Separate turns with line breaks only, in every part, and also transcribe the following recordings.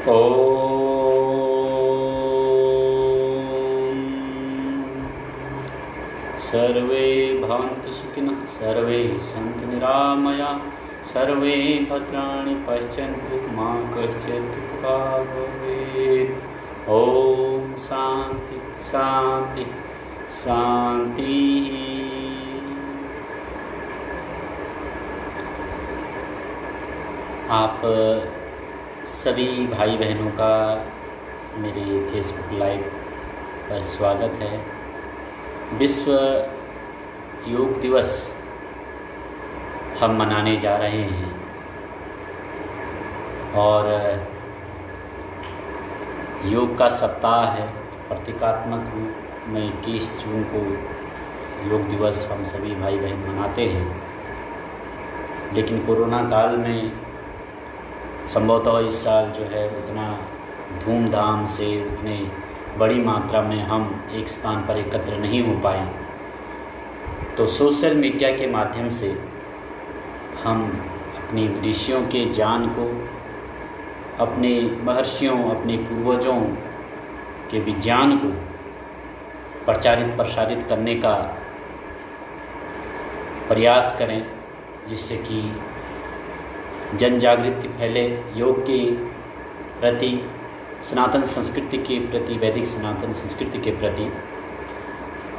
ॐ सर्वे भवन्तु सुखिनः, सर्वे सन्तु निरामयाः, सर्वे भद्राणि पश्यन्तु मा कश्चित् दुःखभाग् भवेत्। ॐ शान्ति शान्ति शान्तिः। आप सभी भाई बहनों का मेरे फेसबुक लाइव पर स्वागत है। विश्व योग दिवस हम मनाने जा रहे हैं और योग का सप्ताह है। प्रतीकात्मक रूप में 21 जून को योग दिवस हम सभी भाई बहन मनाते हैं, लेकिन कोरोना काल में संभवतः इस साल जो है उतना धूमधाम से, उतने बड़ी मात्रा में हम एक स्थान पर एकत्र नहीं हो पाए। तो सोशल मीडिया के माध्यम से हम अपनी ऋषियों के ज्ञान को, अपने महर्षियों, अपने पूर्वजों के विज्ञान को प्रचारित प्रसारित करने का प्रयास करें, जिससे कि जन जागृति फैले योग के प्रति, सनातन संस्कृति के प्रति, वैदिक सनातन संस्कृति के प्रति।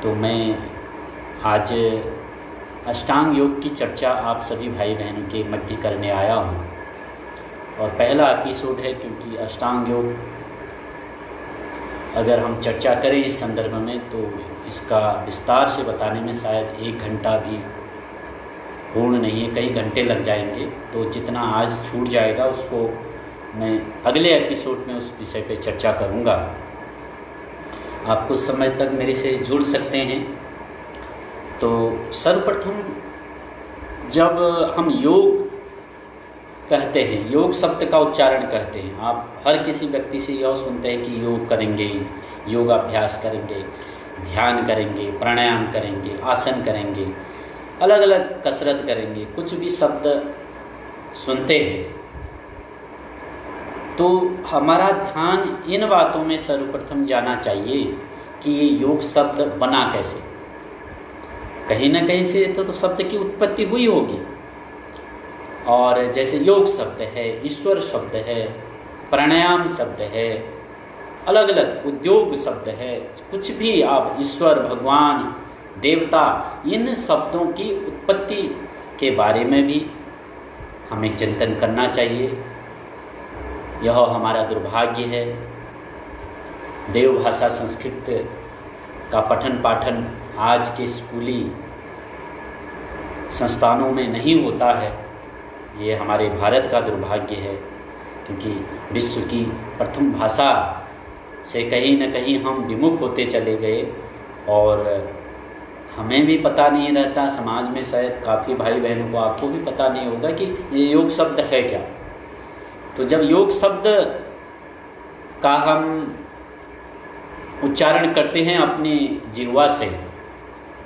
तो मैं आज अष्टांग योग की चर्चा आप सभी भाई बहनों के मध्य करने आया हूँ और पहला एपिसोड है, क्योंकि अष्टांग योग अगर हम चर्चा करें इस संदर्भ में तो इसका विस्तार से बताने में शायद 1 घंटा भी पूर्ण नहीं है, कई घंटे लग जाएंगे। तो जितना आज छूट जाएगा उसको मैं अगले एपिसोड में उस विषय पे चर्चा करूँगा। आप कुछ समय तक मेरे से जुड़ सकते हैं। तो सर्वप्रथम जब हम योग कहते हैं, योग शब्द का उच्चारण कहते हैं, आप हर किसी व्यक्ति से यह सुनते हैं कि योग करेंगे, योगाभ्यास करेंगे, ध्यान करेंगे, प्राणायाम करेंगे, आसन करेंगे, अलग अलग कसरत करेंगे, कुछ भी शब्द सुनते हैं। तो हमारा ध्यान इन बातों में सर्वप्रथम जाना चाहिए कि ये योग शब्द बना कैसे। कहीं ना कहीं से तो शब्द की उत्पत्ति हुई होगी। और जैसे योग शब्द है, ईश्वर शब्द है, प्राणायाम शब्द है, अलग अलग उद्योग शब्द है, कुछ भी आप ईश्वर, भगवान, देवता, इन शब्दों की उत्पत्ति के बारे में भी हमें चिंतन करना चाहिए। यह हमारा दुर्भाग्य है। देवभाषा संस्कृत का पठन पाठन आज के स्कूली संस्थानों में नहीं होता है। ये हमारे भारत का दुर्भाग्य है, क्योंकि विश्व की प्रथम भाषा से कहीं न कहीं हम विमुख होते चले गए और हमें भी पता नहीं रहता। समाज में शायद काफ़ी भाई बहनों को, आपको भी पता नहीं होगा कि ये योग शब्द है क्या। तो जब योग शब्द का हम उच्चारण करते हैं अपनी जिह्वा से,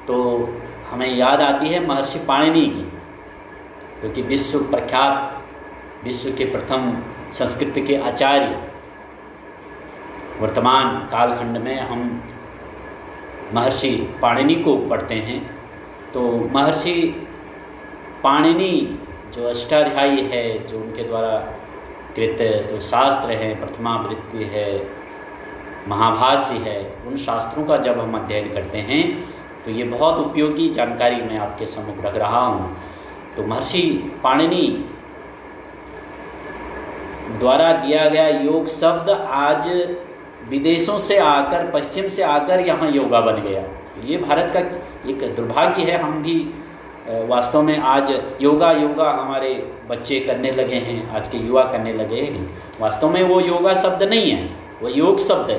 तो हमें याद आती है महर्षि पाणिनि की, क्योंकि विश्व प्रख्यात, विश्व के प्रथम संस्कृत के आचार्य। वर्तमान कालखंड में हम महर्षि पाणिनि को पढ़ते हैं। तो महर्षि पाणिनि जो अष्टाध्यायी है, जो उनके द्वारा कृत जो शास्त्र हैं, प्रथमावृत्ति है, महाभाष्य है, उन शास्त्रों का जब हम अध्ययन करते हैं तो ये बहुत उपयोगी जानकारी मैं आपके सम्मुख रख रहा हूँ। तो महर्षि पाणिनि द्वारा दिया गया योग शब्द आज विदेशों से आकर, पश्चिम से आकर यहाँ योगा बन गया। ये भारत का एक दुर्भाग्य है। हम भी वास्तव में आज योगा हमारे बच्चे करने लगे हैं, आज के युवा करने लगे हैं। वास्तव में वो योगा शब्द नहीं है, वो योग शब्द है।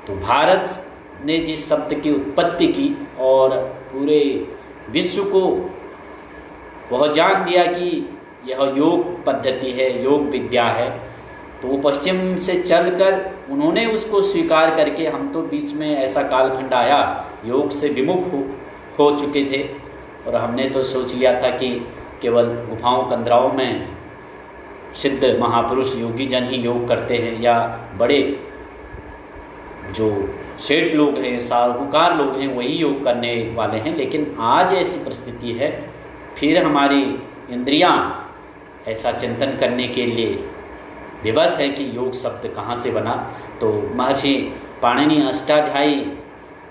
तो भारत ने जिस शब्द की उत्पत्ति की और पूरे विश्व को वह जान दिया कि यह योग पद्धति है, योग विद्या है, तो वो पश्चिम से चलकर उन्होंने उसको स्वीकार करके, हम तो बीच में ऐसा कालखंड आया योग से विमुख हो चुके थे और हमने तो सोच लिया था कि केवल गुफाओं कंदराओं में सिद्ध महापुरुष योगी जन ही योग करते हैं, या बड़े जो सेठ लोग हैं, साहूकार लोग हैं, वही योग करने वाले हैं। लेकिन आज ऐसी परिस्थिति है, फिर हमारी इंद्रियां ऐसा चिंतन करने के लिए विवश है कि योग शब्द कहाँ से बना। तो महर्षि पाणिनि अष्टाध्यायी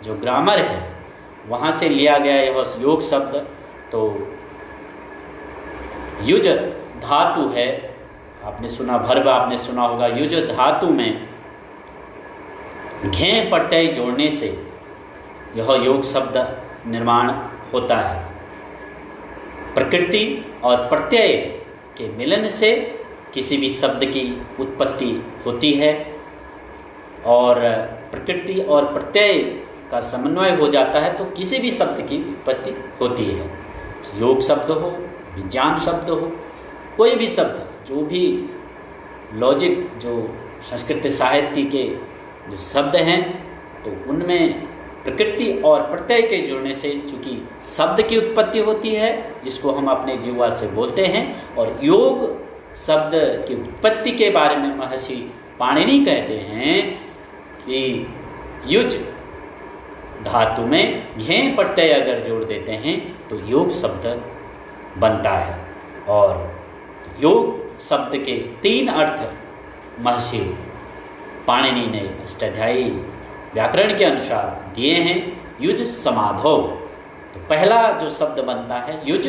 जो ग्रामर है वहाँ से लिया गया यह योग शब्द। तो युज धातु है, आपने सुना, भर्व आपने सुना होगा। युज धातु में घें प्रत्यय जोड़ने से यह योग शब्द निर्माण होता है। प्रकृति और प्रत्यय के मिलन से किसी भी शब्द की उत्पत्ति होती है, और प्रकृति और प्रत्यय का समन्वय हो जाता है तो किसी भी शब्द की उत्पत्ति होती है। योग शब्द हो, विज्ञान शब्द हो, कोई भी शब्द, जो भी लॉजिक, जो संस्कृत साहित्य के जो शब्द हैं, तो उनमें प्रकृति और प्रत्यय के जुड़ने से चूँकि शब्द की उत्पत्ति होती है, जिसको हम अपने जीवा से बोलते हैं। और योग शब्द की उत्पत्ति के बारे में महर्षि पाणिनि कहते हैं कि युज धातु में घें प्रत्यय अगर जोड़ देते हैं तो योग शब्द बनता है। और योग शब्द के 3 अर्थ महर्षि पाणिनि ने अष्टाध्यायी व्याकरण के अनुसार दिए हैं। युज समाधौ, तो पहला जो शब्द बनता है युज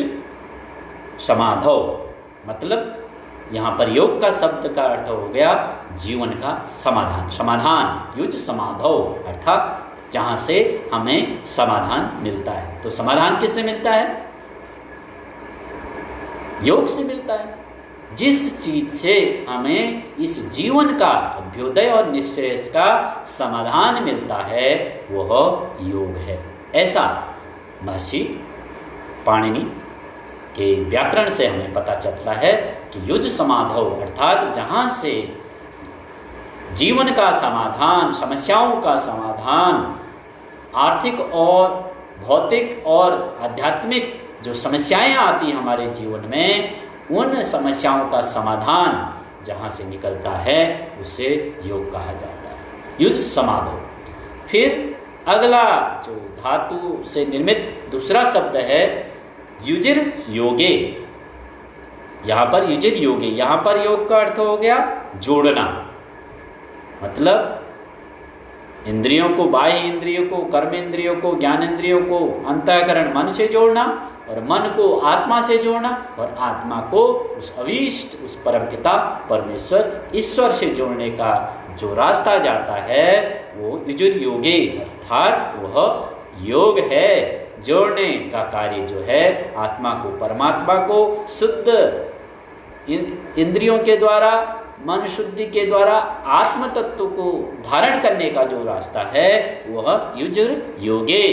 समाधौ, मतलब यहाँ पर योग का शब्द का अर्थ हो गया जीवन का समाधान। समाधान, युज समाधौ, अर्थात जहाँ से हमें समाधान मिलता है। तो समाधान किससे मिलता है? योग से मिलता है। जिस चीज से हमें इस जीवन का अभ्युदय और निश्रेयस का समाधान मिलता है वह योग है। ऐसा महर्षि पाणिनि के व्याकरण से हमें पता चलता है कि युज समाधौ, अर्थात जहाँ से जीवन का समाधान, समस्याओं का समाधान, आर्थिक और भौतिक और आध्यात्मिक जो समस्याएं आती हमारे जीवन में, उन समस्याओं का समाधान जहाँ से निकलता है उसे योग कहा जाता है। युज समाधौ। फिर अगला जो धातु से निर्मित दूसरा शब्द है युजिर योगे। यहाँ पर युजिर योगे, यहाँ पर योग का अर्थ हो गया जोड़ना, मतलब इंद्रियों को, बाह्य इंद्रियों को, कर्म इंद्रियों को, ज्ञान इंद्रियों को अंतःकरण मन से जोड़ना, और मन को आत्मा से जोड़ना, और आत्मा को उस अभीष्ट, उस परमपिता परमेश्वर ईश्वर से जोड़ने का जो रास्ता जाता है वो युजुर योगे, अर्थात वह योग है। जोड़ने का कार्य जो है आत्मा को, परमात्मा को शुद्ध इंद्रियों के द्वारा, मन शुद्धि के द्वारा आत्म तत्व को धारण करने का जो रास्ता है वह युजुर योगे,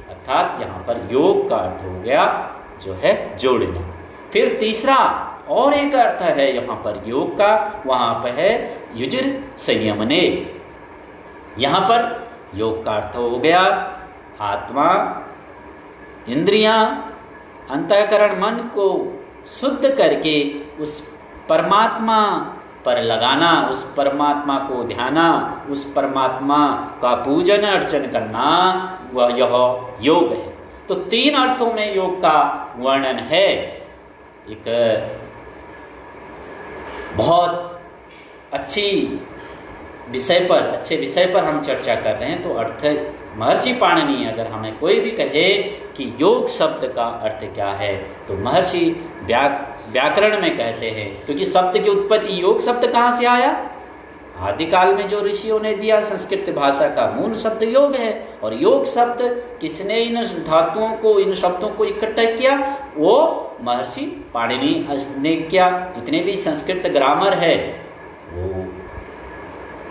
अर्थात यहाँ पर योग का अर्थ हो गया जो है जोड़ना। फिर तीसरा और एक अर्थ है यहाँ पर योग का, वहाँ पर है युजुर संयमने। यहाँ पर योग का अर्थ हो गया आत्मा, इंद्रियां, अंतःकरण, मन को शुद्ध करके उस परमात्मा पर लगाना, उस परमात्मा को ध्याना, उस परमात्मा का पूजन अर्चन करना, वह यह योग है। तो 3 अर्थों में योग का वर्णन है। एक बहुत अच्छे विषय पर हम चर्चा कर रहे हैं। तो अर्थ महर्षि पाणिनि अगर हमें कोई भी कहे कि योग शब्द का अर्थ क्या है, तो महर्षि व्याकरण में कहते हैं, क्योंकि शब्द की उत्पत्ति, योग शब्द कहाँ से आया? आदिकाल में जो ऋषियों ने दिया, संस्कृत भाषा का मूल शब्द योग है। और योग शब्द किसने इन धातुओं को, इन शब्दों को इकट्ठा किया? वो महर्षि पाणिनि ने किया। जितने भी संस्कृत ग्रामर है वो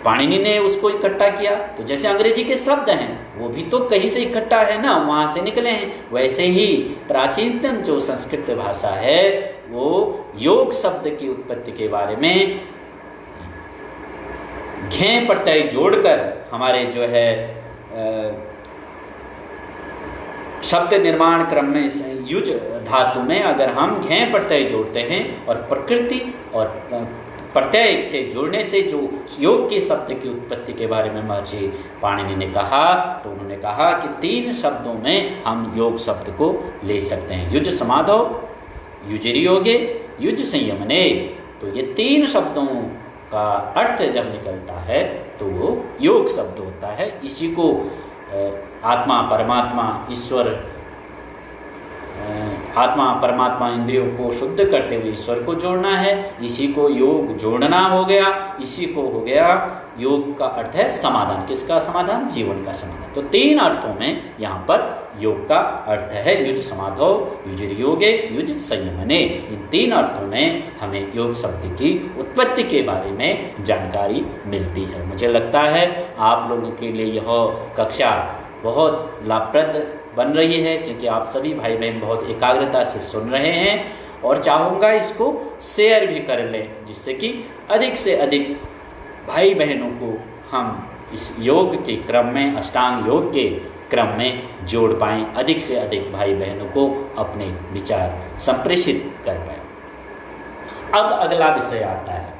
पाणिनि ने उसको इकट्ठा किया। तो जैसे अंग्रेजी के शब्द हैं वो भी तो कहीं से इकट्ठा है ना, वहाँ से निकले हैं। वैसे ही प्राचीनतम जो संस्कृत भाषा है वो योग शब्द की उत्पत्ति के बारे में घें प्रत्यय जोड़कर हमारे जो है शब्द निर्माण क्रम में युज धातु में अगर हम घे प्रत्यय जोड़ते हैं और प्रकृति और प्रत्यय से जोड़ने से जो योग के शब्द की उत्पत्ति के बारे में महर्षि पाणिनि ने कहा, तो उन्होंने कहा कि 3 शब्दों में हम योग शब्द को ले सकते हैं। युज समाधौ, युजरि योगे, युज संयमने। तो ये 3 शब्दों का अर्थ जब निकलता है तो वो योग शब्द होता है। इसी को आत्मा परमात्मा ईश्वर, आत्मा परमात्मा इंद्रियों को शुद्ध करते हुए ईश्वर को जोड़ना है, इसी को योग जोड़ना हो गया। इसी को हो गया योग का अर्थ है समाधान। किसका समाधान? जीवन का समाधान। तो 3 अर्थों में यहाँ पर योग का अर्थ है। युज समाधौ, युजरि योगे, युज संयमने। इन 3 अर्थों में हमें योग शब्द की उत्पत्ति के बारे में जानकारी मिलती है। मुझे लगता है आप लोगों के लिए यह कक्षा बहुत लाभप्रद बन रही है, क्योंकि आप सभी भाई बहन बहुत एकाग्रता से सुन रहे हैं, और चाहूँगा इसको शेयर भी कर लें, जिससे कि अधिक से अधिक भाई बहनों को हम इस योग के क्रम में, अष्टांग योग के क्रम में जोड़ पाएँ, अधिक से अधिक भाई बहनों को अपने विचार संप्रेषित कर पाएँ। अब अगला विषय आता है।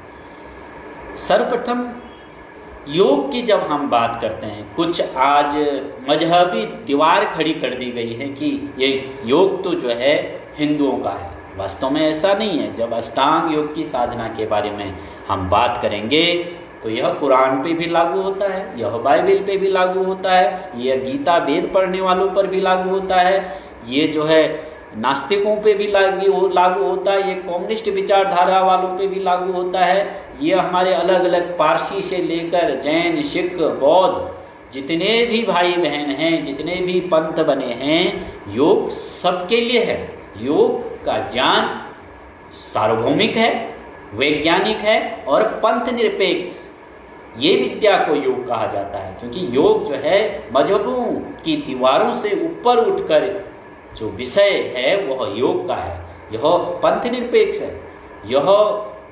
सर्वप्रथम योग की जब हम बात करते हैं, कुछ आज मजहबी दीवार खड़ी कर दी गई है कि ये योग तो जो है हिंदुओं का है। वास्तव में ऐसा नहीं है। जब अष्टांग योग की साधना के बारे में हम बात करेंगे तो यह कुरान पे भी लागू होता है, यह बाइबल पे भी लागू होता है, यह गीता वेद पढ़ने वालों पर भी लागू होता है, ये जो है नास्तिकों पे भी लागू होता है, ये कम्युनिस्ट विचारधारा वालों पे भी लागू होता है, ये हमारे अलग अलग पारसी से लेकर जैन, सिख, बौद्ध जितने भी भाई बहन हैं, जितने भी पंथ बने हैं, योग सबके लिए है। योग का ज्ञान सार्वभौमिक है, वैज्ञानिक है और पंथ निरपेक्ष। ये विद्या को योग कहा जाता है, क्योंकि योग जो है मजहबों की दीवारों से ऊपर उठकर जो विषय है वह योग का है। यह पंथ निरपेक्ष है। यह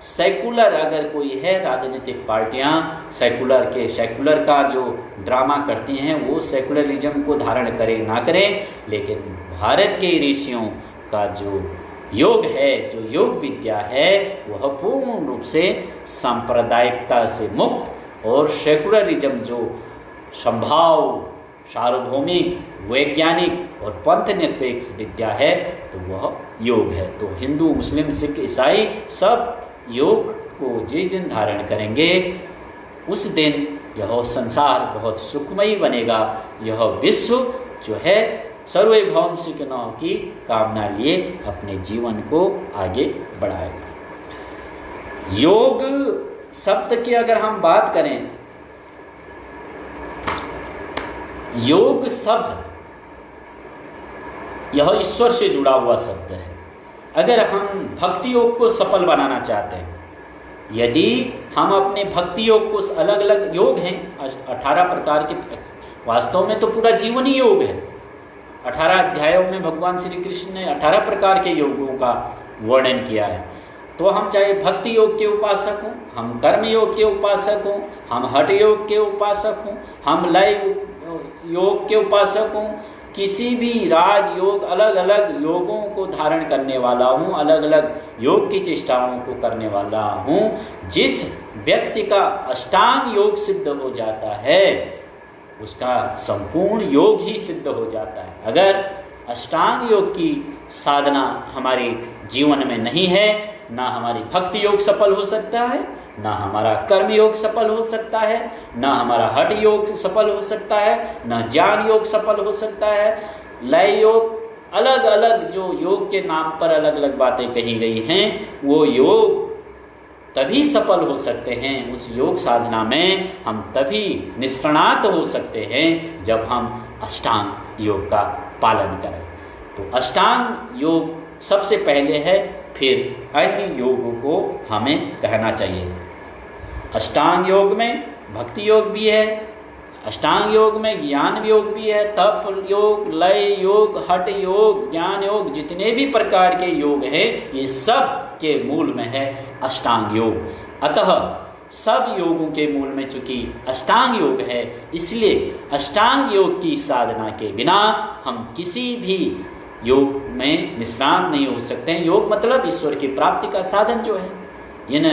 सेकुलर अगर कोई है, राजनीतिक पार्टियां सेकुलर का जो ड्रामा करती हैं वो सेकुलरिज्म को धारण करें ना करें, लेकिन भारत के ऋषियों का जो योग है, जो योग विद्या है, वह पूर्ण रूप से सांप्रदायिकता से मुक्त और सेकुलरिज्म जो संभाव, सार्वभौमिक, वैज्ञानिक और पंथ निरपेक्ष विद्या है, तो वह योग है। तो हिंदू, मुस्लिम, सिख, ईसाई सब योग को जिस दिन धारण करेंगे उस दिन यह संसार बहुत सुखमयी बनेगा। यह विश्व जो है सर्वे भवन सुखिनः की कामना लिए अपने जीवन को आगे बढ़ाएगा। योग शब्द की अगर हम बात करें, योग शब्द यह ईश्वर से जुड़ा हुआ शब्द है। अगर हम भक्ति योग को सफल बनाना चाहते हैं, यदि हम अपने भक्ति योग को, अलग अलग योग हैं 18 प्रकार के, वास्तव में तो पूरा जीवन ही योग है। 18 अध्यायों में भगवान श्री कृष्ण ने 18 प्रकार के योगों का वर्णन किया है। तो हम चाहे भक्ति योग के उपासक हों, हम कर्म योग के उपासक हों, हम हठ योग के उपासक हों, हम लय योग के उपासक हों, किसी भी राज योग, अलग अलग योगों को धारण करने वाला हूँ, अलग अलग योग की चेष्टाओं को करने वाला हूँ, जिस व्यक्ति का अष्टांग योग सिद्ध हो जाता है उसका संपूर्ण योग ही सिद्ध हो जाता है। अगर अष्टांग योग की साधना हमारे जीवन में नहीं है, ना हमारी भक्ति योग सफल हो सकता है, ना हमारा कर्म योग सफल हो सकता है, ना हमारा हठ योग सफल हो सकता है, ना ज्ञान योग सफल हो सकता है। लय योग, अलग अलग जो योग के नाम पर अलग अलग बातें कही गई हैं, वो योग तभी सफल हो सकते हैं, उस योग साधना में हम तभी निष्णात हो सकते हैं जब हम अष्टांग योग का पालन करें। तो अष्टांग योग सबसे पहले है, फिर अन्य योगों को हमें कहना चाहिए। अष्टांग योग में भक्ति योग भी है, अष्टांग योग में ज्ञान योग भी है, तप योग, लय योग, हठ योग, ज्ञान योग, जितने भी प्रकार के योग हैं, ये सब के मूल में है अष्टांग योग। अतः सब योगों के मूल में चूंकि अष्टांग योग है, इसलिए अष्टांग योग की साधना के बिना हम किसी भी योग में निष्णात नहीं हो सकते हैं। योग मतलब ईश्वर की प्राप्ति का साधन जो है, इन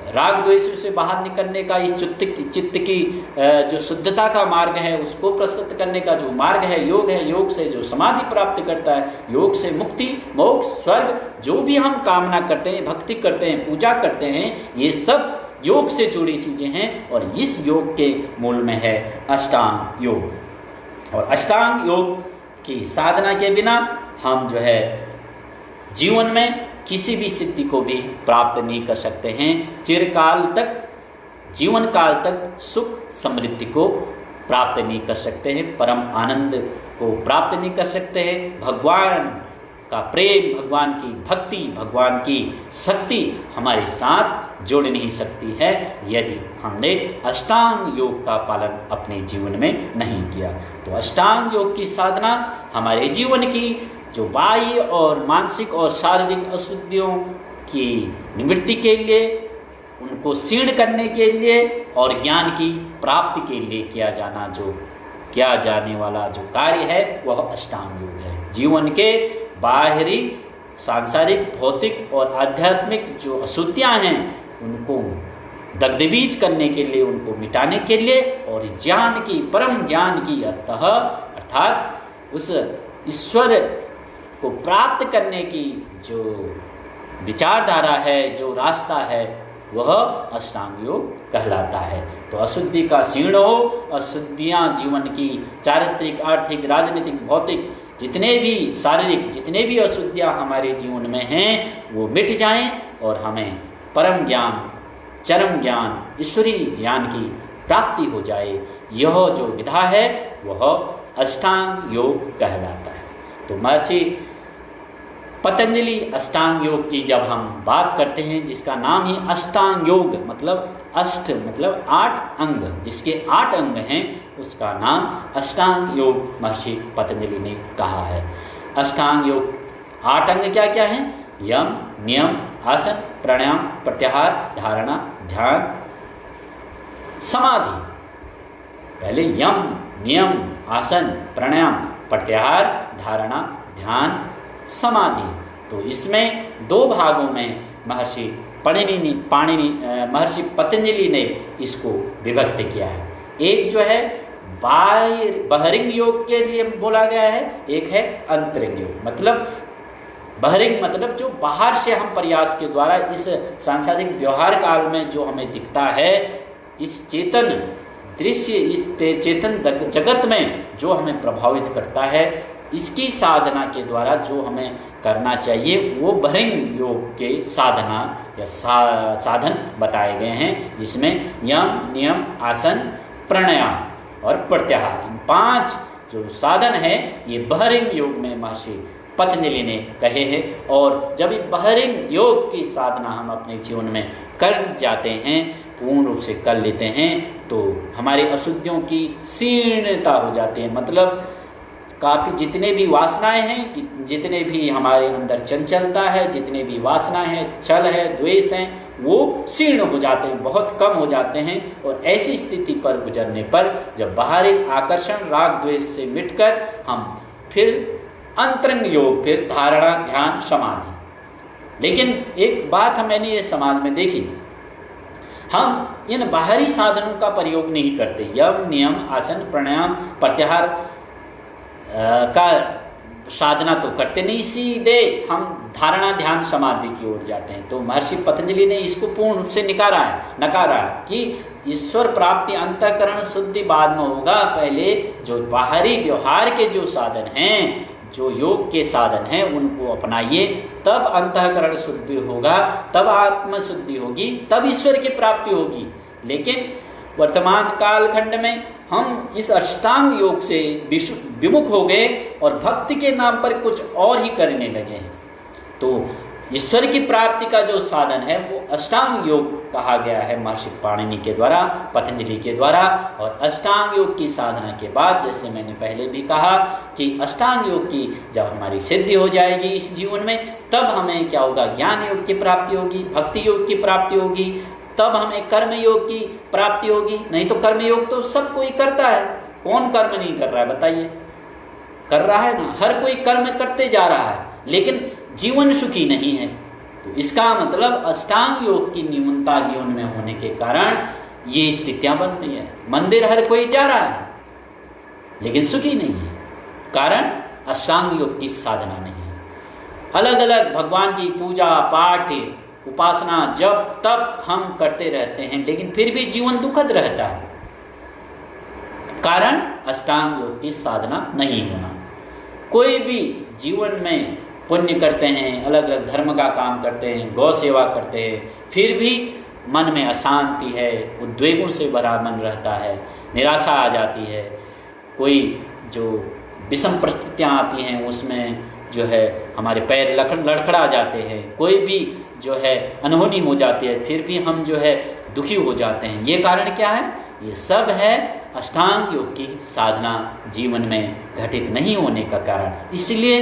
राग द्वेष से बाहर निकलने का, इस चित्त की जो शुद्धता का मार्ग है उसको प्रस्तुत करने का जो मार्ग है योग है। योग से जो समाधि प्राप्त करता है, योग से मुक्ति, मोक्ष, स्वर्ग, जो भी हम कामना करते हैं, भक्ति करते हैं, पूजा करते हैं, ये सब योग से जुड़ी चीजें हैं। और इस योग के मूल में है अष्टांग योग। और अष्टांग योग की साधना के बिना हम जो है जीवन में किसी भी सिद्धि को भी प्राप्त नहीं कर सकते हैं। चिरकाल तक, जीवन काल तक सुख समृद्धि को प्राप्त नहीं कर सकते हैं, परम आनंद को प्राप्त नहीं कर सकते हैं। भगवान का प्रेम, भगवान की भक्ति, भगवान की शक्ति हमारे साथ जुड़ नहीं सकती है यदि हमने अष्टांग योग का पालन अपने जीवन में नहीं किया। तो अष्टांग योग की साधना हमारे जीवन की जो बाह्य और मानसिक और शारीरिक अशुद्धियों की निवृत्ति के लिए, उनको क्षीण करने के लिए और ज्ञान की प्राप्ति के लिए किया जाने वाला जो कार्य है वह अष्टांग योग है। जीवन के बाहरी, सांसारिक, भौतिक और आध्यात्मिक जो अशुद्धियाँ हैं उनको दग्धबीज करने के लिए, उनको मिटाने के लिए और ज्ञान की, परम ज्ञान की अर्थात उस ईश्वर को प्राप्त करने की जो विचारधारा है, जो रास्ता है, वह अष्टांग योग कहलाता है। तो अशुद्धि का क्षीण हो, अशुद्धियाँ जीवन की चारित्रिक, आर्थिक, राजनीतिक, भौतिक, जितने भी शारीरिक, जितने भी अशुद्धियाँ हमारे जीवन में हैं वो मिट जाएं और हमें परम ज्ञान, चरम ज्ञान, ईश्वरीय ज्ञान की प्राप्ति हो जाए। यह जो विधा है वह अष्टांग योग कहलाता है। तो महर्षि पतंजलि अष्टांग योग की जब हम बात करते हैं, जिसका नाम ही अष्टांग योग मतलब अष्ट मतलब 8 अंग, जिसके 8 अंग हैं, उसका नाम अष्टांग योग महर्षि पतंजलि ने कहा है। अष्टांग योग 8 अंग क्या क्या हैं? यम, नियम, आसन, प्राणायाम, प्रत्याहार, धारणा, ध्यान, समाधि। पहले यम, नियम, आसन, प्राणायाम, प्रत्याहार, धारणा, ध्यान, समाधि। तो इसमें 2 भागों में महर्षि महर्षि पतंजलि ने इसको विभक्त किया है। एक जो है बहिरंग योग के लिए बोला गया है, एक है अंतरंग योग। मतलब बहिरंग मतलब जो बाहर से हम प्रयास के द्वारा इस सांसारिक व्यवहार काल में जो हमें दिखता है, इस चेतन दृश्य, इस चेतन जगत में जो हमें प्रभावित करता है, इसकी साधना के द्वारा जो हमें करना चाहिए वो बहिरंग योग के साधना या साधन बताए गए हैं, जिसमें यम, नियम, आसन, प्राणायाम और प्रत्याहार, इन 5 जो साधन है ये बहिरंग योग में महर्षि पतंजलि ने कहे हैं। और जब ये बहिरंग योग की साधना हम अपने जीवन में कर जाते हैं, पूर्ण रूप से कर लेते हैं, तो हमारी अशुद्धियों की क्षीणता हो जाती है। मतलब काफ़ी जितने भी वासनाएं हैं, जितने भी हमारे अंदर चंचलता है, जितने भी वासनाएं हैं, छल है, द्वेष हैं, वो क्षीण हो जाते हैं, बहुत कम हो जाते हैं। और ऐसी स्थिति पर गुजरने पर जब बाहरी आकर्षण, राग द्वेष से मिटकर हम फिर अंतरंग योग, फिर धारणा, ध्यान, समाधि। लेकिन एक बात मैंने ये समाज में देखी, हम इन बाहरी साधनों का प्रयोग नहीं करते। यम, नियम, आसन, प्राणायाम, प्रत्याहार का साधना तो करते नहीं, सीधे हम धारणा, ध्यान, समाधि की ओर जाते हैं। तो महर्षि पतंजलि ने इसको पूर्ण रूप से नकारा है कि ईश्वर प्राप्ति अंतःकरण शुद्धि बाद में होगा। पहले जो बाहरी व्यवहार के जो साधन हैं, जो योग के साधन हैं, उनको अपनाइए, तब अंतःकरण शुद्धि होगा, तब आत्म शुद्धि होगी, तब ईश्वर की प्राप्ति होगी। लेकिन वर्तमान कालखंड में हम इस अष्टांग योग से विमुख हो गए और भक्ति के नाम पर कुछ और ही करने लगे हैं। तो ईश्वर की प्राप्ति का जो साधन है वो अष्टांग योग कहा गया है महर्षि पाणिनि के द्वारा, पतंजलि के द्वारा। और अष्टांग योग की साधना के बाद, जैसे मैंने पहले भी कहा कि अष्टांग योग की जब हमारी सिद्धि हो जाएगी इस जीवन में, तब हमें क्या होगा? ज्ञान योग की प्राप्ति होगी, भक्ति योग की प्राप्ति होगी, तब हमें कर्मयोग की प्राप्ति होगी। नहीं तो कर्मयोग तो सब कोई करता है, कौन कर्म नहीं कर रहा है बताइए? कर रहा है ना, हर कोई कर्म करते जा रहा है, लेकिन जीवन सुखी नहीं है। तो इसका मतलब अष्टांग योग की न्यूनता जीवन में होने के कारण ये स्थितियां बन रही है। मंदिर हर कोई जा रहा है लेकिन सुखी नहीं है, कारण अष्टांग योग की साधना नहीं है। अलग अलग भगवान की पूजा पाठ उपासना जब तब हम करते रहते हैं, लेकिन फिर भी जीवन दुखद रहता है, कारण अष्टांग योग की साधना नहीं होना। कोई भी जीवन में पुण्य करते हैं, अलग अलग धर्म का काम करते हैं, गौ सेवा करते हैं, फिर भी मन में अशांति है, उद्वेगों से भरा मन रहता है, निराशा आ जाती है, कोई जो विषम परिस्थितियाँ आती हैं उसमें जो है हमारे पैर लड़खड़ा जाते हैं, कोई भी जो है अनहोनी हो जाती है, फिर भी हम जो है दुखी हो जाते हैं। ये कारण क्या है? ये सब है अष्टांग योग की साधना जीवन में घटित नहीं होने का कारण। इसलिए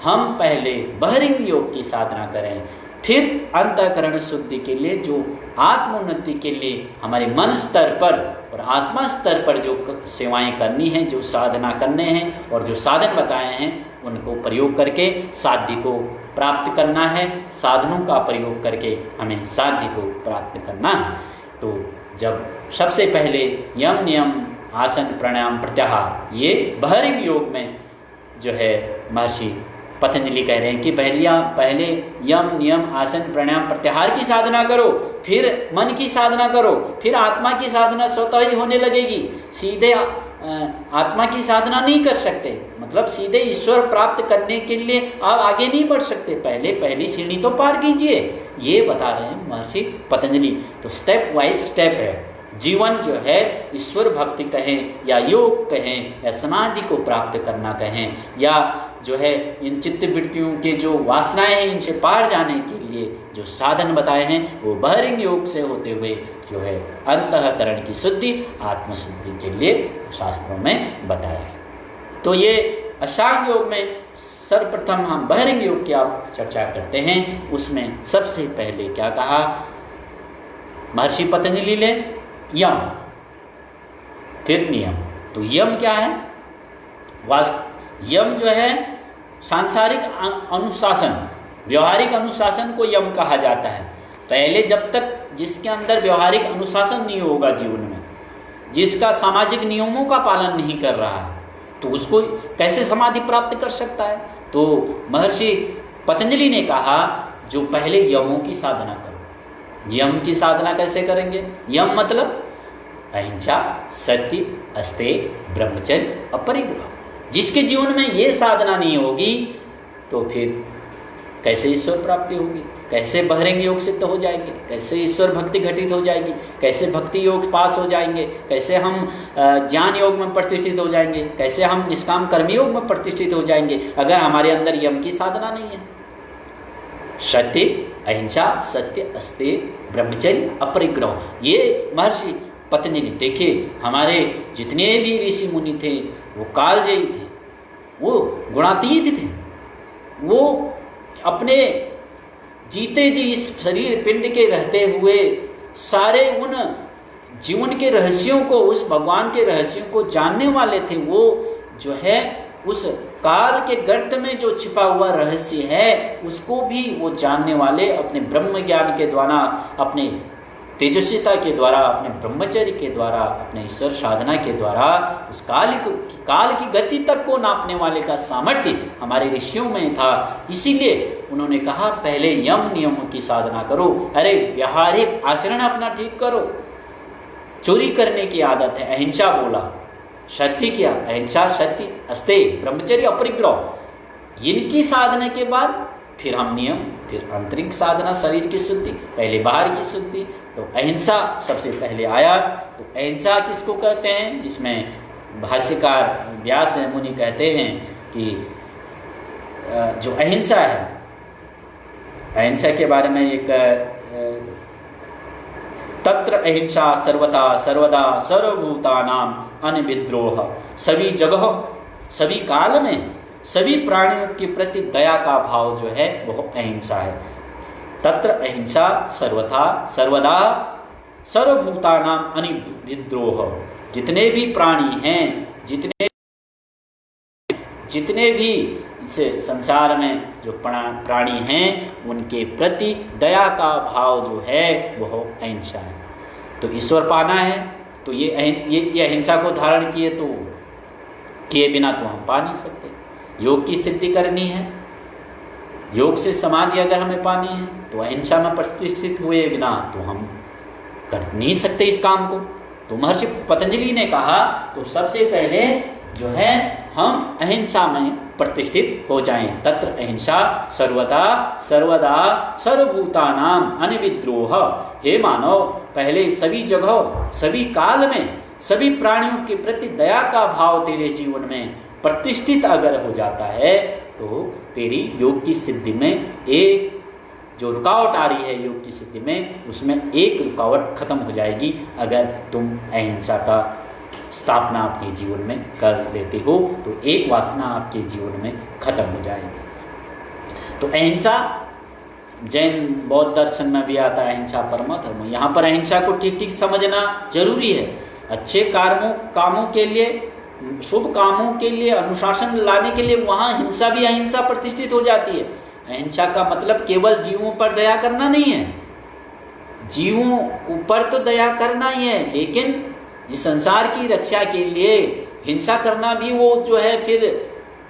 हम पहले बहिरंग योग की साधना करें, फिर अंतःकरण शुद्धि के लिए जो आत्मोन्नति के लिए हमारे मन स्तर पर और आत्मा स्तर पर जो सेवाएं करनी हैं, जो साधना करने हैं और जो साधन बताए हैं, उनको प्रयोग करके साध्य को प्राप्त करना है। साधनों का प्रयोग करके हमें साध्य को प्राप्त करना है। तो जब सबसे पहले यम नियम आसन प्राणायाम प्रत्याहार, ये बहिरंग योग में जो है महर्षि पतंजलि कह रहे हैं कि पहले यम नियम आसन प्राणायाम प्रत्याहार की साधना करो, फिर मन की साधना करो, फिर आत्मा की साधना स्वतः ही होने लगेगी। सीधे आत्मा की साधना नहीं कर सकते, मतलब सीधे ईश्वर प्राप्त करने के लिए आप आगे नहीं बढ़ सकते, पहली सीढ़ी तो पार कीजिए, ये बता रहे हैं महर्षि पतंजलि। तो स्टेप वाइज स्टेप है। जीवन जो है ईश्वर भक्ति कहें या योग कहें या समाधि को प्राप्त करना कहें, या जो है इन चित्त वृत्तियों के जो वासनाएं हैं इनसे पार जाने के लिए जो साधन बताए हैं, वो बहिरंग योग से होते हुए जो है अंतःकरण की शुद्धि, आत्मशुद्धि के लिए शास्त्रों में बताया है। तो ये अष्टांग योग में सर्वप्रथम हम बहिरंग योग की आप चर्चा करते हैं। उसमें सबसे पहले क्या कहा महर्षि पतंजलि ने? यम, फिर नियम। तो यम क्या है? यम जो है सांसारिक अनुशासन, व्यवहारिक अनुशासन को यम कहा जाता है। पहले जब तक जिसके अंदर व्यवहारिक अनुशासन नहीं होगा जीवन में, जिसका सामाजिक नियमों का पालन नहीं कर रहा है, तो उसको कैसे समाधि प्राप्त कर सकता है? तो महर्षि पतंजलि ने कहा जो पहले यमों की साधना करो। यम की साधना कैसे करेंगे? यम मतलब अहिंसा, सत्य, अस्तेय, ब्रह्मचर्य, अपरिग्रह। जिसके जीवन में ये साधना नहीं होगी तो फिर कैसे ईश्वर प्राप्ति होगी? कैसे बहिरंग योग सिद्ध हो जाएंगे? कैसे ईश्वर भक्ति घटित हो जाएगी? कैसे भक्ति योग पास हो जाएंगे? कैसे हम ज्ञान योग में प्रतिष्ठित हो जाएंगे? कैसे हम निष्काम कर्म योग में प्रतिष्ठित हो जाएंगे अगर हमारे अंदर यम की साधना नहीं है? सत्य, अहिंसा, सत्य, अस्तेय, ब्रह्मचर्य, अपरिग्रह, ये महर्षि पतंजलि। देखिए हमारे जितने भी ऋषि मुनि थे वो कालजयी थे, वो गुणातीत थे, वो अपने जीते जी इस शरीर पिंड के रहते हुए सारे उन जीवन के रहस्यों को, उस भगवान के रहस्यों को जानने वाले थे। वो जो है उस काल के गर्त में जो छिपा हुआ रहस्य है उसको भी वो जानने वाले, अपने ब्रह्म ज्ञान के द्वारा, अपने तेजस्विता के द्वारा, अपने ब्रह्मचर्य के द्वारा, अपने ईश्वर साधना के द्वारा उस काल की गति तक को नापने वाले का सामर्थ्य हमारे ऋषियों में था। इसीलिए उन्होंने कहा पहले यम नियमों की साधना करो। अरे व्यावहारिक आचरण अपना ठीक करो। चोरी करने की आदत है, अहिंसा बोला, सत्य किया, अहिंसा, सत्य, अस्तेय, ब्रह्मचर्य, अपरिग्रह, इनकी साधना के बाद फिर हम नियम, फिर आंतरिक साधना, शरीर की शुद्धि, पहले बाहर की शुद्धि। तो अहिंसा सबसे पहले आया। तो अहिंसा किसको कहते हैं? इसमें भाष्यकार व्यास मुनि कहते हैं कि जो अहिंसा है, अहिंसा के बारे में एक तत्र अहिंसा सर्वथा सर्वदा सर्वभूतानाम अनविद्रोह, सभी जगह सभी काल में सभी प्राणियों के प्रति दया का भाव जो है वह अहिंसा है। तत्र अहिंसा सर्वथा सर्वदा सर्वभूतानाम अनिविद्रोह, जितने भी प्राणी हैं, जितने भी से संसार में जो प्राणी हैं, उनके प्रति दया का भाव जो है वह अहिंसा है। तो ईश्वर पाना है तो ये अहिंसा को धारण किए बिना तो हम पा नहीं सकते। योग की सिद्धि करनी है, योग से समाधि अगर हमें पानी है तो अहिंसा में प्रतिष्ठित हुए बिना तो हम कर नहीं सकते इस काम को। तो महर्षि पतंजलि ने कहा तो सबसे पहले जो है हम अहिंसा में प्रतिष्ठित हो जाएं। तत्र अहिंसा सर्वदा सर्वभूतानाम अनिविद्रोह। हे मानव, पहले सभी जगह, सभी काल में, सभी प्राणियों के प्रति दया का भाव तेरे जीवन में प्रतिष्ठित अगर हो जाता है तो तेरी योग की सिद्धि में एक जो रुकावट आ रही है योग की सिद्धि में, उसमें एक रुकावट खत्म हो जाएगी अगर तुम अहिंसा का स्थापना अपने जीवन में कर लेते हो तो एक वासना आपके जीवन में खत्म हो जाएगी। तो अहिंसा जैन बौद्ध दर्शन में भी आता है, अहिंसा परमो धर्मो। यहाँ पर अहिंसा को ठीक ठीक समझना जरूरी है। अच्छे कामों के लिए, शुभ कामों के लिए, अनुशासन लाने के लिए वहाँ हिंसा भी अहिंसा प्रतिष्ठित हो जाती है। अहिंसा का मतलब केवल जीवों पर दया करना नहीं है, जीवों ऊपर तो दया करना ही है, लेकिन इस संसार की रक्षा के लिए हिंसा करना भी वो जो है फिर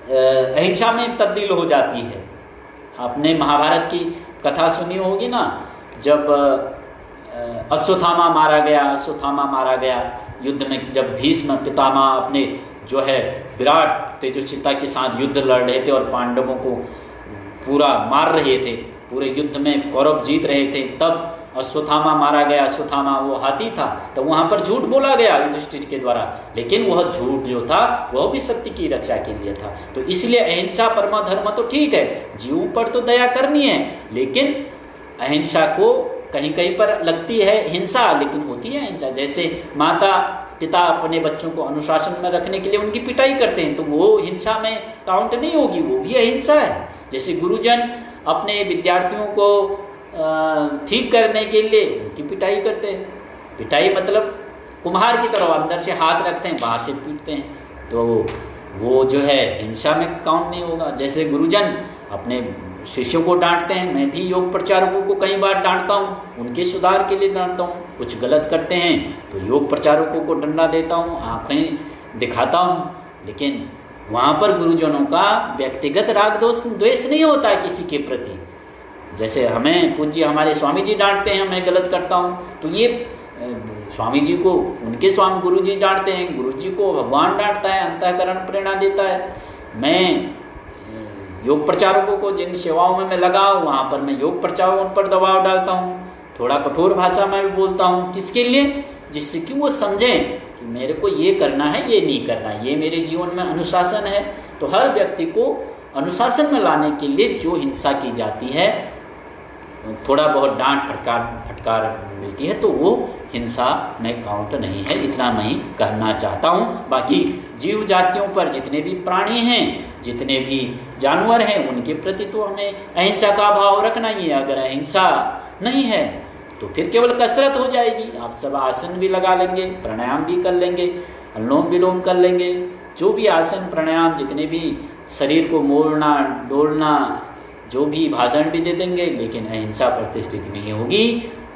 अहिंसा में तब्दील हो जाती है। आपने महाभारत की कथा सुनी होगी ना, जब अश्वत्थामा मारा गया युद्ध में, जब भीष्म पितामह अपने जो है विराट तेजस्विता के साथ युद्ध लड़ रहे थे और पांडवों को पूरा मार रहे थे, पूरे युद्ध में कौरव जीत रहे थे, तब अश्वत्थामा मारा गया। अश्वत्थामा वो हाथी था, तो वहां पर झूठ बोला गया युधिष्ठिर के द्वारा, लेकिन वह झूठ जो था वह भी सत्य की रक्षा के लिए था। तो इसलिए अहिंसा परम धर्म तो ठीक है, जीवों पर तो दया करनी है, लेकिन अहिंसा को कहीं कहीं पर लगती है हिंसा, लेकिन होती है अहिंसा। जैसे माता पिता अपने बच्चों को अनुशासन में रखने के लिए उनकी पिटाई करते हैं तो वो हिंसा में काउंट नहीं होगी, वो भी अहिंसा है। जैसे गुरुजन अपने विद्यार्थियों को ठीक करने के लिए उनकी पिटाई करते हैं। पिटाई मतलब कुम्हार की तरह अंदर से हाथ रखते हैं, बाहर से पीटते हैं, तो वो जो है हिंसा में काउंट नहीं होगा। जैसे गुरुजन अपने शिष्यों को डांटते हैं, मैं भी योग प्रचारकों को कई बार डांटता हूँ, उनके सुधार के लिए डांटता हूँ। कुछ गलत करते हैं तो योग प्रचारकों को डंडा देता हूँ, आंखें दिखाता हूँ, लेकिन वहाँ पर गुरुजनों का व्यक्तिगत राग द्वेष नहीं होता किसी के प्रति। जैसे हमें पूज्य हमारे स्वामी जी डांटते हैं, मैं गलत करता हूँ तो ये स्वामी जी को उनके स्वामी गुरु जी डांटते हैं, गुरु जी को भगवान डांटता है, अंतःकरण प्रेरणा देता है। मैं योग प्रचारकों को जिन सेवाओं में मैं लगा हूँ वहाँ पर मैं योग प्रचारकों पर दबाव डालता हूँ, थोड़ा कठोर भाषा में भी बोलता हूँ। किसके लिए? जिससे कि वो समझें कि मेरे को ये करना है, ये नहीं करना है, ये मेरे जीवन में अनुशासन है। तो हर व्यक्ति को अनुशासन में लाने के लिए जो हिंसा की जाती है, थोड़ा बहुत डांट फटकार मिलती है, तो वो हिंसा में काउंट नहीं है। इतना मैं ही कहना चाहता हूँ। बाकी जीव जातियों पर जितने भी प्राणी हैं, जितने भी जानवर हैं, उनके प्रति तो हमें अहिंसा का भाव रखना ही है। अगर अहिंसा नहीं है तो फिर केवल कसरत हो जाएगी। आप सब आसन भी लगा लेंगे, प्राणायाम भी कर लेंगे, अनुलोम विलोम कर लेंगे, जो भी आसन प्राणायाम जितने भी शरीर को मोड़ना डोलना, जो भी भाषण भी दे देंगे, लेकिन अहिंसा प्रतिष्ठित नहीं होगी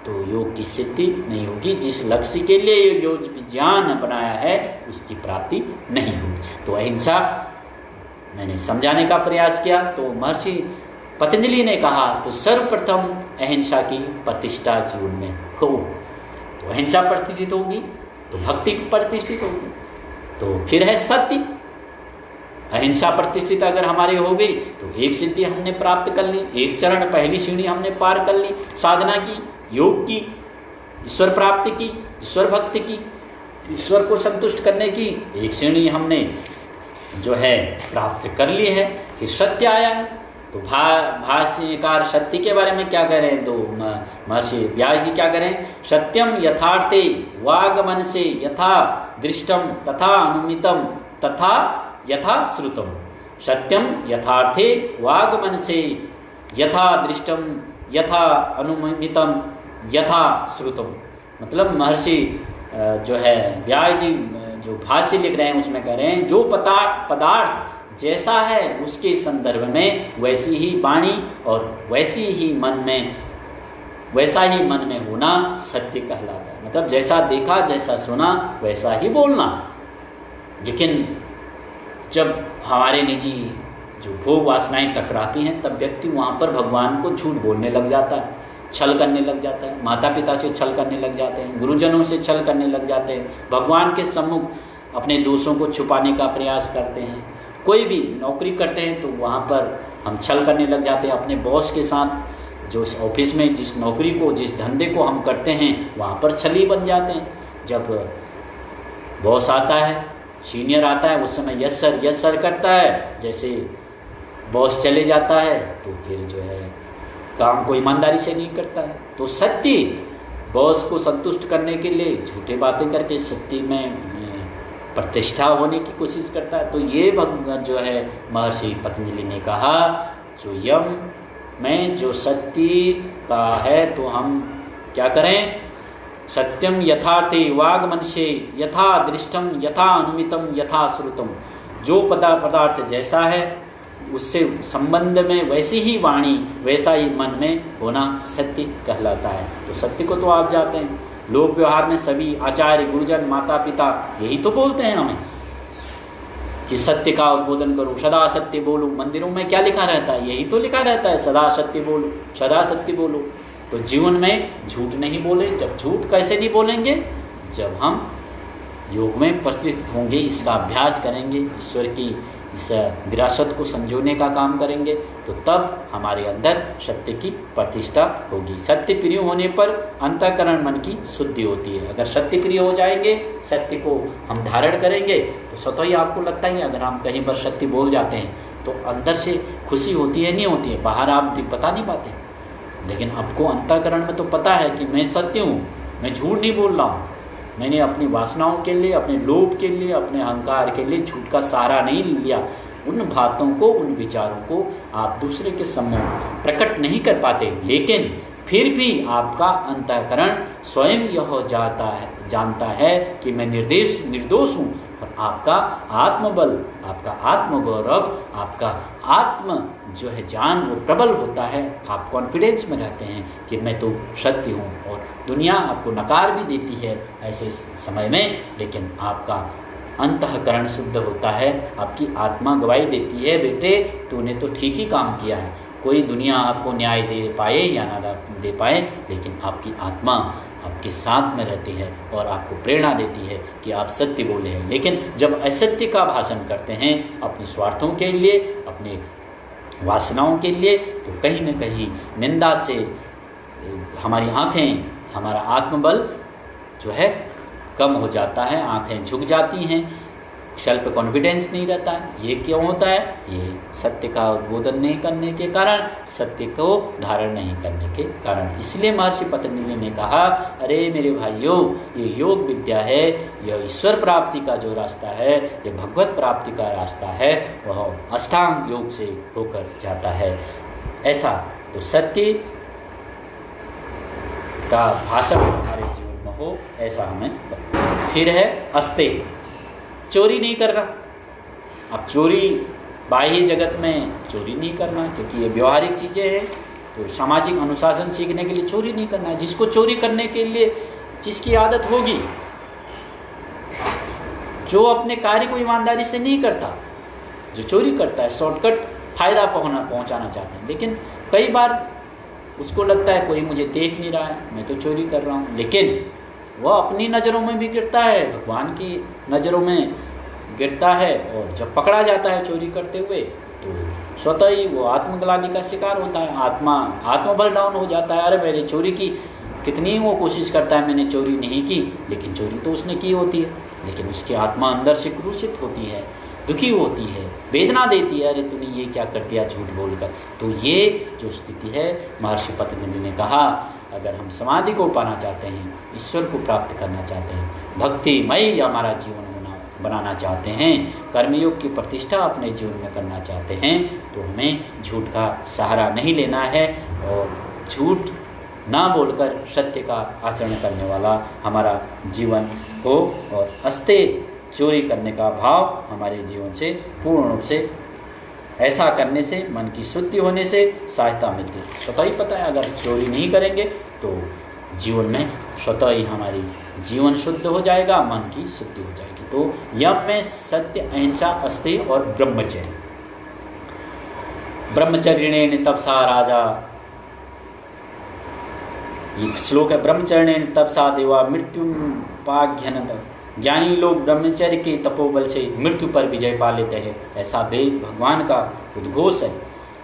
तो योग की सिद्धि नहीं होगी। जिस लक्ष्य के लिए योग विज्ञान बनाया है उसकी प्राप्ति नहीं होगी। तो अहिंसा मैंने समझाने का प्रयास किया। तो महर्षि पतंजलि ने कहा तो सर्वप्रथम अहिंसा की प्रतिष्ठा जीवन में हो, तो अहिंसा प्रतिष्ठित होगी तो भक्ति प्रतिष्ठित होगी, तो फिर है सत्य। अहिंसा प्रतिष्ठित अगर हमारी हो गई तो एक सिद्धि हमने प्राप्त कर ली, एक चरण पहली सीढ़ी हमने पार कर ली, साधना की, योग की, ईश्वर प्राप्ति की, ईश्वर भक्ति की, ईश्वर को संतुष्ट करने की एक श्रेणी हमने जो है प्राप्त कर ली है। फिर सत्य आया है। तो भाष्यकार सत्य के बारे में क्या कह रहे हैं? तो महर्षि व्यास जी क्या करें? सत्यम यथार्थे वागमन से यथा दृष्टम तथा अनुमितम तथा यथा श्रुतम। सत्यम यथार्थे वागमन से यथा दृष्टम यथा अनुमितम यथा श्रुतम। मतलब महर्षि जो है व्यास जी जो भाष्य लिख रहे हैं उसमें कह रहे हैं जो पदार्थ जैसा है उसके संदर्भ में वैसी ही वाणी और वैसा ही मन में होना सत्य कहलाता है। मतलब जैसा देखा जैसा सुना वैसा ही बोलना। लेकिन जब हमारे निजी जो भोग वासनाएं टकराती हैं तब व्यक्ति वहाँ पर भगवान को झूठ बोलने लग जाता है, छल करने लग जाता है, माता पिता से छल करने लग जाते हैं, गुरुजनों से छल करने लग जाते हैं, भगवान के सम्मुख अपने दोषों को छुपाने का प्रयास करते हैं। कोई भी नौकरी करते हैं तो वहाँ पर हम छल करने लग जाते हैं अपने बॉस के साथ। जो ऑफिस में जिस नौकरी को जिस धंधे को हम करते हैं वहाँ पर छली बन जाते हैं। जब बॉस आता है, सीनियर आता है, उस समय यस सर करता है। जैसे बॉस चले जाता है तो फिर जो है काम को ईमानदारी से नहीं करता है। तो सत्य बॉस को संतुष्ट करने के लिए झूठे बातें करके सत्य में प्रतिष्ठा होने की कोशिश करता है। तो ये भगवान जो है महर्षि पतंजलि ने कहा जो यम में जो सत्य का है तो हम क्या करें, सत्यम यथार्थे वाग्मनशे यथा दृष्टम यथा अनुमितम यथा श्रुतम। जो पदार्थ जैसा है उससे संबंध में वैसी ही वाणी वैसा ही मन में होना सत्य कहलाता है। तो सत्य को तो आप जाते हैं, लोक व्यवहार में सभी आचार्य गुरुजन माता पिता यही तो बोलते हैं हमें कि सत्य का उद्बोधन करो, सदा सत्य बोलो। मंदिरों में क्या लिखा रहता है, यही तो लिखा रहता है, सदा सत्य बोलो, सदा सत्य बोलो। तो जीवन में झूठ नहीं बोले। जब झूठ कैसे नहीं बोलेंगे, जब हम योग में प्रतिष्ठित होंगे, इसका अभ्यास करेंगे, ईश्वर की इस विरासत को संजोने का काम करेंगे, तो तब हमारे अंदर सत्य की प्रतिष्ठा होगी। सत्य प्रिय होने पर अंतःकरण मन की शुद्धि होती है। अगर सत्य प्रिय हो जाएंगे, सत्य को हम धारण करेंगे, तो स्वतः ही आपको लगता है अगर हम कहीं पर सत्य बोल जाते हैं तो अंदर से खुशी होती है, नहीं होती है, बाहर आप बता नहीं पाते। लेकिन आपको अंतःकरण में तो पता है कि मैं सत्य हूँ, मैं झूठ नहीं बोल रहा हूँ। मैंने अपनी वासनाओं के लिए, अपने लोभ के लिए, अपने अहंकार के लिए झूठ का सहारा नहीं लिया। उन बातों को, उन विचारों को आप दूसरे के सम्मुख प्रकट नहीं कर पाते, लेकिन फिर भी आपका अंतःकरण स्वयं यह जानता है कि मैं निर्दोष हूँ। और आपका आत्मबल, आपका आत्मगौरव, आपका आत्म जो है जान वो प्रबल होता है। आप कॉन्फिडेंस में रहते हैं कि मैं तो सत्य हूँ। और दुनिया आपको नकार भी देती है ऐसे समय में, लेकिन आपका अंतःकरण शुद्ध होता है, आपकी आत्मा गवाही देती है, बेटे तूने तो ठीक ही काम किया है। कोई दुनिया आपको न्याय दे पाए या ना दे पाए, लेकिन आपकी आत्मा आपके साथ में रहती है और आपको प्रेरणा देती है कि आप सत्य बोले हैं। लेकिन जब असत्य का भाषण करते हैं अपने स्वार्थों के लिए, अपने वासनाओं के लिए, तो कहीं न कहीं निंदा से हमारी आँखें, हमारा आत्मबल जो है कम हो जाता है, आँखें झुक जाती हैं, सेल्फ कॉन्फिडेंस नहीं रहता है। ये क्यों होता है? ये सत्य का उद्बोधन नहीं करने के कारण, सत्य को धारण नहीं करने के कारण। इसलिए महर्षि पतंजलि ने कहा, अरे मेरे भाइयों, ये योग विद्या है, यह ईश्वर प्राप्ति का जो रास्ता है, ये भगवत प्राप्ति का रास्ता है, वह अष्टांग योग से होकर जाता है। ऐसा तो सत्य का भाषण हमारे जीवन में हो, ऐसा हमें। फिर है अस्ते, चोरी नहीं करना। अब चोरी बाह्य जगत में चोरी नहीं करना, क्योंकि ये व्यवहारिक चीज़ें हैं। तो सामाजिक अनुशासन सीखने के लिए चोरी नहीं करना है। जिसको चोरी करने के लिए जिसकी आदत होगी, जो अपने कार्य को ईमानदारी से नहीं करता, जो चोरी करता है शॉर्टकट फायदा पहुंचाना चाहते हैं। लेकिन कई बार उसको लगता है कोई मुझे देख नहीं रहा है, मैं तो चोरी कर रहा हूँ, लेकिन वह अपनी नज़रों में भी गिरता है, भगवान की नज़रों में गिरता है। और जब पकड़ा जाता है चोरी करते हुए तो स्वतः ही वो आत्मग्लानि का शिकार होता है, आत्मबल डाउन हो जाता है। अरे मैंने चोरी की, कितनी वो कोशिश करता है मैंने चोरी नहीं की, लेकिन चोरी तो उसने की होती है, लेकिन उसकी आत्मा अंदर से क्रूसित होती है, दुखी होती है, वेदना देती है, अरे तूने ये क्या कर दिया झूठ बोलकर। तो ये जो स्थिति है, महर्षि पतंजलि ने कहा, अगर हम समाधि को पाना चाहते हैं, ईश्वर को प्राप्त करना चाहते हैं, भक्तिमय हमारा जीवन बनाना चाहते हैं, कर्मयोग की प्रतिष्ठा अपने जीवन में करना चाहते हैं, तो हमें झूठ का सहारा नहीं लेना है। और झूठ ना बोलकर सत्य का आचरण करने वाला हमारा जीवन हो और अस्ते चोरी करने का भाव हमारे जीवन से पूर्ण रूप से, ऐसा करने से मन की शुद्धि होने से सहायता मिलती है। स्वतः ही पता है अगर चोरी नहीं करेंगे तो जीवन में स्वतः ही हमारी जीवन शुद्ध हो जाएगा, मन की शुद्धि हो जाएगी। तो यम में सत्य, अहिंसा, अस्तेय और ब्रह्मचर्य। ब्रह्मचर्येण तपसा राजा, एक श्लोक है, ब्रह्मचर्येण तपसा देवा मृत्युम पाघ्यनत। ज्ञानी लोग ब्रह्मचर्य के तपोबल से मृत्यु पर विजय पा लेते हैं, ऐसा वेद भगवान का उद्घोष है।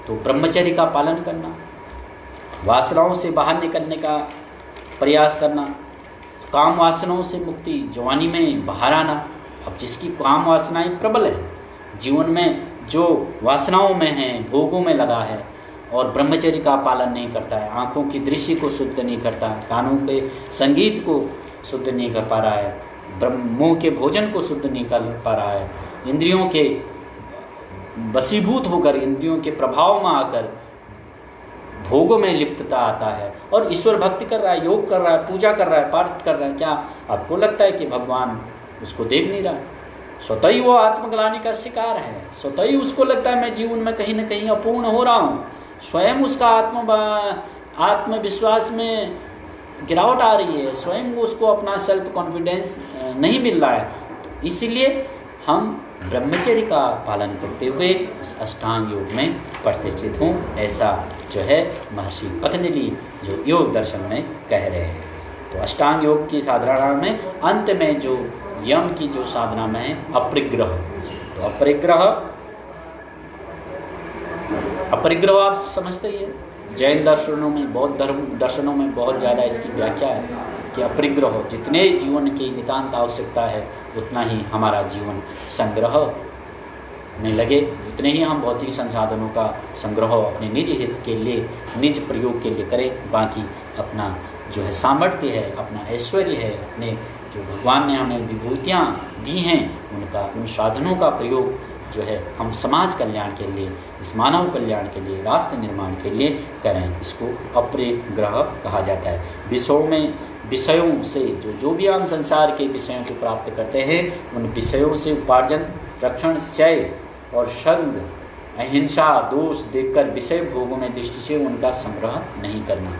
तो ब्रह्मचर्य का पालन करना, वासनाओं से बाहर निकलने का प्रयास करना, काम वासनाओं से मुक्ति, जवानी में बाहर आना। अब जिसकी काम वासनाएं प्रबल है, जीवन में जो वासनाओं में है, भोगों में लगा है और ब्रह्मचर्य का पालन नहीं करता है, आँखों की दृष्टि को शुद्ध नहीं करता, कानों के संगीत को शुद्ध नहीं कर पा रहा है, मुँह के भोजन को शुद्ध नहीं कर पा रहा है, इंद्रियों के वशीभूत होकर, इंद्रियों के प्रभाव में आकर भोगों में लिप्तता आता है और ईश्वर भक्ति कर रहा है, योग कर रहा है, पूजा कर रहा है, पाठ कर रहा है, क्या आपको लगता है कि भगवान उसको देख नहीं रहा? स्वतः ही वो आत्मग्लानि का शिकार है, स्वतः ही उसको लगता है मैं जीवन में कहीं ना कहीं अपूर्ण हो रहा हूँ, स्वयं उसका आत्मविश्वास में गिरावट आ रही है, स्वयं उसको अपना सेल्फ कॉन्फिडेंस नहीं मिल रहा है। तो इसीलिए हम ब्रह्मचर्य का पालन करते हुए इस अष्टांग योग में प्रतिष्ठित हूँ, ऐसा जो है महर्षि पतंजलि जो योग दर्शन में कह रहे हैं। तो अष्टांग योग की साधना में अंत में जो यम की जो साधना में है अपरिग्रह। तो अपरिग्रह आप समझते ही है, जैन दर्शनों में, बौद्ध धर्म दर्शनों में बहुत ज़्यादा इसकी व्याख्या है कि अपरिग्रह, जितने जीवन की नितांत आवश्यकता है उतना ही हमारा जीवन संग्रह में लगे, उतने ही हम भौतिक संसाधनों का संग्रह अपने निज हित के लिए, निज प्रयोग के लिए करें। बाकी अपना जो है सामर्थ्य है, अपना ऐश्वर्य है, अपने जो भगवान ने हमें विभूतियाँ दी हैं उन साधनों का प्रयोग जो है हम समाज कल्याण के लिए, इस मानव कल्याण के लिए, राष्ट्र निर्माण के लिए करें। इसको अपरिग्रह कहा जाता है। विषयों से जो भी हम संसार के विषयों को प्राप्त करते हैं, उन विषयों से उपार्जन, रक्षण, क्षय और संग, अहिंसा, दोष देखकर विषय भोगों में दृष्टि से उनका संग्रह नहीं करना।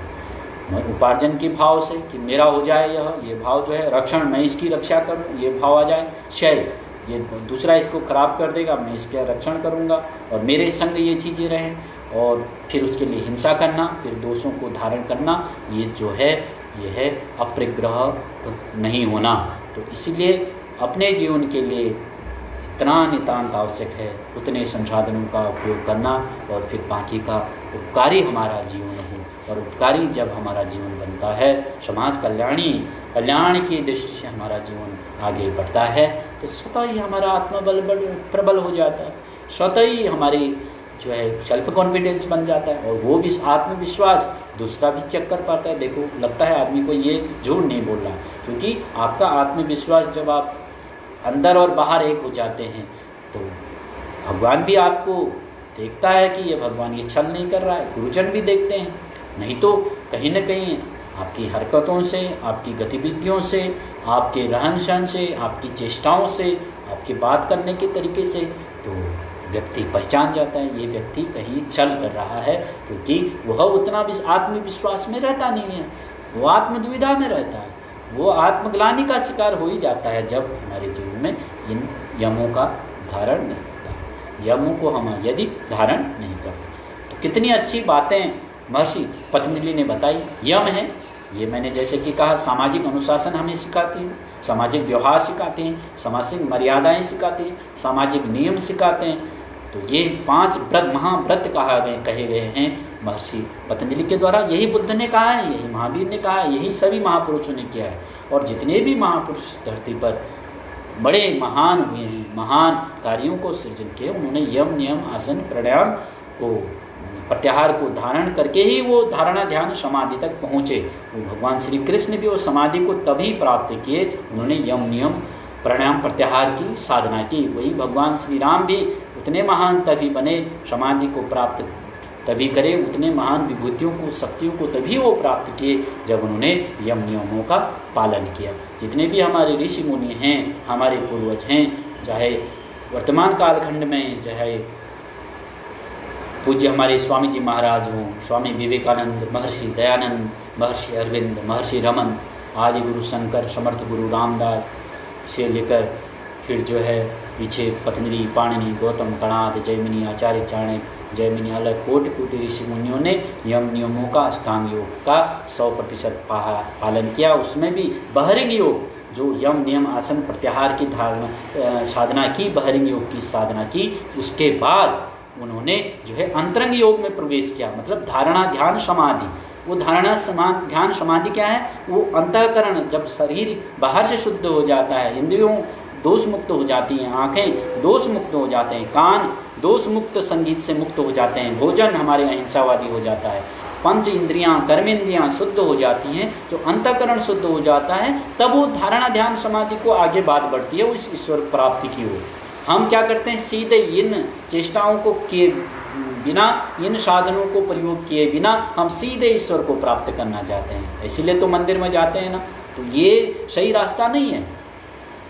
उपार्जन के भाव से कि मेरा हो जाए ये भाव जो है, रक्षण, मैं इसकी रक्षा करूं, ये भाव आ जाए, क्षय, ये दूसरा इसको खराब कर देगा, मैं इसका रक्षण करूंगा और मेरे संग ये चीज़ें रहें, और फिर उसके लिए हिंसा करना, फिर दोषों को धारण करना, ये जो है ये है अपरिग्रह नहीं होना। तो इसीलिए अपने जीवन के लिए इतना नितांत आवश्यक है उतने संसाधनों का उपयोग करना, और फिर बाकी का उपकारी हमारा जीवन हो। और उपकारी जब हमारा जीवन बनता है, समाज कल्याण की दृष्टि से हमारा जीवन आगे बढ़ता है, तो स्वतः ही हमारा आत्मबल प्रबल हो जाता है, स्वतः ही हमारी जो है सेल्फ कॉन्फिडेंस बन जाता है, और वो भी आत्मविश्वास दूसरा भी चेक कर पाता है। देखो, लगता है आदमी को ये झूठ नहीं बोल रहा, क्योंकि आपका आत्मविश्वास जब आप अंदर और बाहर एक हो जाते हैं तो भगवान भी आपको देखता है कि ये भगवान ये छल नहीं कर रहा है, गुरुजन भी देखते हैं। नहीं तो कहीं न कहीं आपकी हरकतों से, आपकी गतिविधियों से, आपके रहन सहन से, आपकी चेष्टाओं से, आपके बात करने के तरीके से तो व्यक्ति पहचान जाता है ये व्यक्ति कहीं छल कर रहा है, क्योंकि वह उतना आत्मविश्वास में रहता नहीं है, वो आत्मदुविधा में रहता है, वो आत्मग्लानि का शिकार हो ही जाता है जब हमारे जीवन में इन यमों का धारण नहीं होता है। यमों को हम यदि धारण नहीं करते तो कितनी अच्छी बातें महर्षि पतंजलि ने बताई। यम है, ये मैंने जैसे कि कहा, सामाजिक अनुशासन हमें सिखाती है, सामाजिक व्यवहार सिखाते हैं, सामाजिक मर्यादाएं सिखाते हैं, सामाजिक नियम सिखाते हैं। तो ये 5 महाव्रत कहे गए हैं महर्षि पतंजलि के द्वारा। यही बुद्ध ने कहा है, यही महावीर ने कहा है, यही सभी महापुरुषों ने किया है। और जितने भी महापुरुष धरती पर बड़े महान हुए हैं, महान कार्यों को सृजन किए, उन्होंने यम, नियम, आसन, प्राणायाम को, प्रत्याहार को धारण करके ही वो धारणा, ध्यान, समाधि तक पहुँचे। वो भगवान श्री कृष्ण भी वो समाधि को तभी प्राप्त किए, उन्होंने यम, नियम, प्राणायाम, प्रत्याहार की साधना की। वही भगवान श्री राम भी उतने महान तभी बने, समाधि को प्राप्त तभी करे, उतने महान विभूतियों को, शक्तियों को तभी वो प्राप्त किए जब उन्होंने यम नियमों का पालन किया। जितने भी हमारे ऋषि मुनि हैं, हमारे पूर्वज हैं, चाहे वर्तमान कालखंड में, चाहे पूज्य हमारे स्वामी जी महाराज हों, स्वामी विवेकानंद, महर्षि दयानंद, महर्षि अरविंद, महर्षि रमन, आदि गुरु शंकर, समर्थ गुरु रामदास से लेकर फिर जो है पीछे पतंजलि, पाणिनि, गौतम, कणाद, जैमिनी, आचार्य चाणक्य, जैमिनी, अलग कोटि कोटि ऋषि मुनियों ने यम नियमों का, अष्टांग योग का 100% पालन किया। उसमें भी बहरिंग योग, जो यम नियम आसन प्रत्याहार की धारणा साधना की, बहरिंग योग की साधना की, उसके बाद उन्होंने जो है अंतरंग योग में प्रवेश किया, मतलब धारणा ध्यान समाधि। वो धारणा ध्यान समाधि क्या है? वो अंतःकरण, जब शरीर बाहर से शुद्ध हो जाता है, इंद्रियों दोष मुक्त हो जाती हैं, आँखें दोष मुक्त हो जाते हैं, कान दोष मुक्त संगीत से मुक्त हो जाते हैं, भोजन हमारे अहिंसावादी हो जाता है, पंच इंद्रियां, कर्मेंद्रियां शुद्ध हो जाती हैं, जो अंतःकरण शुद्ध हो जाता है, तब वो धारणा ध्यान समाधि को आगे बात बढ़ती है उस ईश्वर प्राप्ति की ओर। हम क्या करते हैं? सीधे इन चेष्टाओं को किए बिना, इन साधनों को प्रयोग किए बिना हम सीधे ईश्वर को प्राप्त करना चाहते हैं, इसीलिए तो मंदिर में जाते हैं ना। तो ये सही रास्ता नहीं है।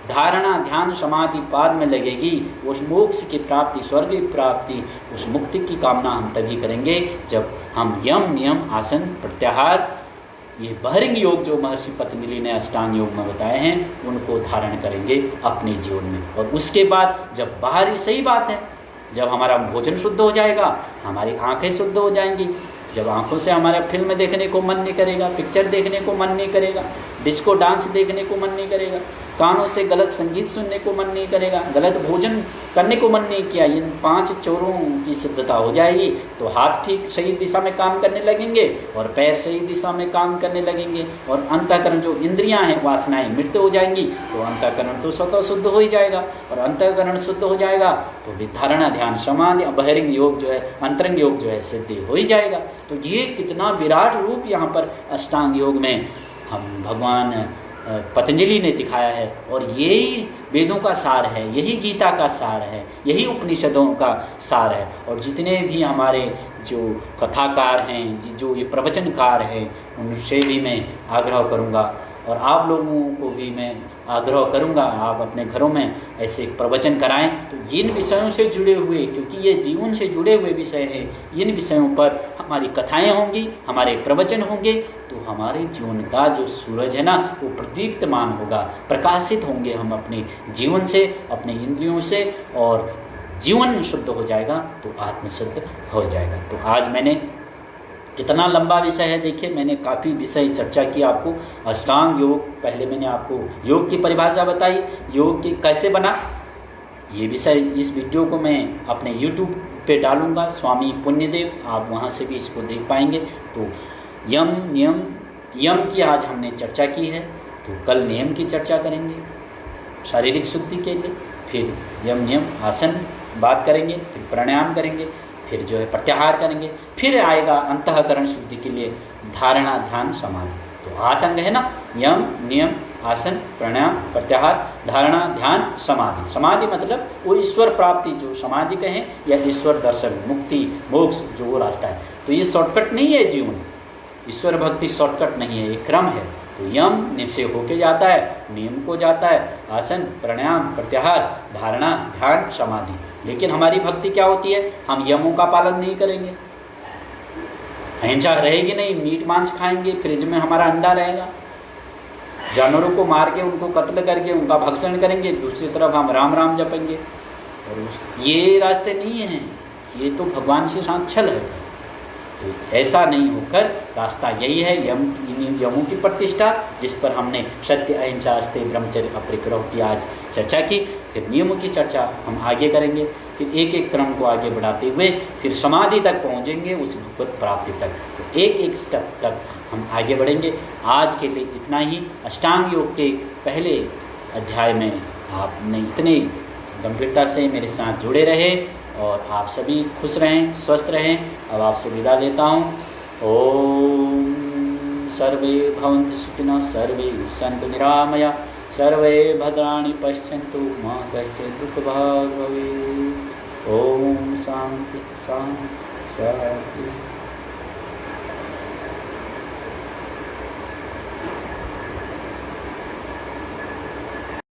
धारणा ध्यान समाधि पाद में लगेगी, उस मोक्ष की प्राप्ति, स्वर्ग की प्राप्ति, उस मुक्ति की कामना हम तभी करेंगे जब हम यम नियम आसन प्रत्याहार, ये बहरिंग योग जो महर्षि पतंजलि ने अष्टांग योग में बताए हैं, उनको धारण करेंगे अपने जीवन में। और उसके बाद जब बाहरी, सही बात है, जब हमारा भोजन शुद्ध हो जाएगा, हमारी आंखें शुद्ध हो जाएंगी। जब आंखों से हमारा फिल्म देखने को मन नहीं करेगा, पिक्चर देखने को मन नहीं करेगा, डिस्को डांस देखने को मन नहीं करेगा, कानों से गलत संगीत सुनने को मन नहीं करेगा, गलत भोजन करने को मन नहीं किया, इन 5 चोरों की शुद्धता हो जाएगी, तो हाथ ठीक सही दिशा में काम करने लगेंगे और पैर सही दिशा में काम करने लगेंगे, और अंतःकरण जो इंद्रियां हैं, वासनाएं मृत हो जाएंगी, तो अंतःकरण तो स्वतः शुद्ध हो ही जाएगा। और अंतःकरण शुद्ध हो जाएगा तो विधारणा ध्यान समाधि बहरिंग योग जो है, अंतरंग योग जो है, सिद्धि हो ही जाएगा। तो ये कितना विराट रूप यहाँ पर अष्टांग योग में हम भगवान पतंजलि ने दिखाया है। और यही वेदों का सार है, यही गीता का सार है, यही उपनिषदों का सार है। और जितने भी हमारे जो कथाकार हैं, जो ये प्रवचनकार हैं, उनसे भी मैं आग्रह करूँगा, और आप लोगों को भी मैं आग्रह करूँगा, आप अपने घरों में ऐसे प्रवचन कराएं। तो इन विषयों से जुड़े हुए, क्योंकि ये जीवन से जुड़े हुए विषय हैं, इन विषयों पर हमारी कथाएं होंगी, हमारे प्रवचन होंगे, तो हमारे जीवन का जो सूरज है ना, वो प्रदीप्तमान होगा, प्रकाशित होंगे हम अपने जीवन से, अपने इंद्रियों से, और जीवन शुद्ध हो जाएगा तो आत्म शुद्ध हो जाएगा। तो आज मैंने कितना लंबा विषय है, देखिए मैंने काफ़ी विषय चर्चा किया आपको। अष्टांग योग, पहले मैंने आपको योग की परिभाषा बताई, योग की कैसे बना, ये विषय, इस वीडियो को मैं अपने YouTube पे डालूंगा, स्वामी पुण्यदेव, आप वहाँ से भी इसको देख पाएंगे। तो यम नियम, यम की आज हमने चर्चा की है, तो कल नियम की चर्चा करेंगे शारीरिक शुद्धि के लिए, फिर यम नियम आसन बात करेंगे, फिर प्राणायाम करेंगे, फिर जो है प्रत्याहार करेंगे, फिर आएगा अंतःकरण शुद्धि के लिए धारणा ध्यान समाधि। तो 8 अंग है ना, यम नियम आसन प्राणायाम प्रत्याहार धारणा ध्यान समाधि। समाधि मतलब वो ईश्वर प्राप्ति, जो समाधि कहें या ईश्वर दर्शन, मुक्ति मोक्ष, जो वो रास्ता है। तो ये शॉर्टकट नहीं है जीवन, ईश्वर भक्ति शॉर्टकट नहीं है, ये क्रम है। तो यम निश्चय होके जाता है, नियम को जाता है, आसन प्राणायाम प्रत्याहार धारणा ध्यान समाधि। लेकिन हमारी भक्ति क्या होती है? हम यमों का पालन नहीं करेंगे, अहिंसा रहेगी नहीं, मीट मांस खाएंगे, फ्रिज में हमारा अंडा रहेगा, जानवरों को मार के उनको कत्ल करके उनका भक्षण करेंगे, दूसरी तरफ हम राम राम जपेंगे। और ये रास्ते नहीं हैं, ये तो भगवान के साथ छल है। तो ऐसा नहीं होकर रास्ता यही है, यमों की प्रतिष्ठा, जिस पर हमने सत्य अहिंसा अस्तेय ब्रह्मचर्य अपरिग्रह की आज चर्चा की। फिर नियमों की चर्चा हम आगे करेंगे, फिर एक एक क्रम को आगे बढ़ाते हुए फिर समाधि तक पहुँचेंगे, उस भगवत प्राप्ति तक। तो एक एक स्टेप तक हम आगे बढ़ेंगे। आज के लिए इतना ही। अष्टांग योग के पहले अध्याय में आपने इतने गंभीरता से मेरे साथ जुड़े रहे, और आप सभी खुश रहें, स्वस्थ रहें। अब आपसे विदा लेता हूँ। ओम सर्वे भवन्तु सुखिनः, सर्वे सन्तु निरामया, सर्वे भद्राणि पश्यन्तु मा कश्चित् दुःखभाग् भवेत्। ओम शांति शांति शांति।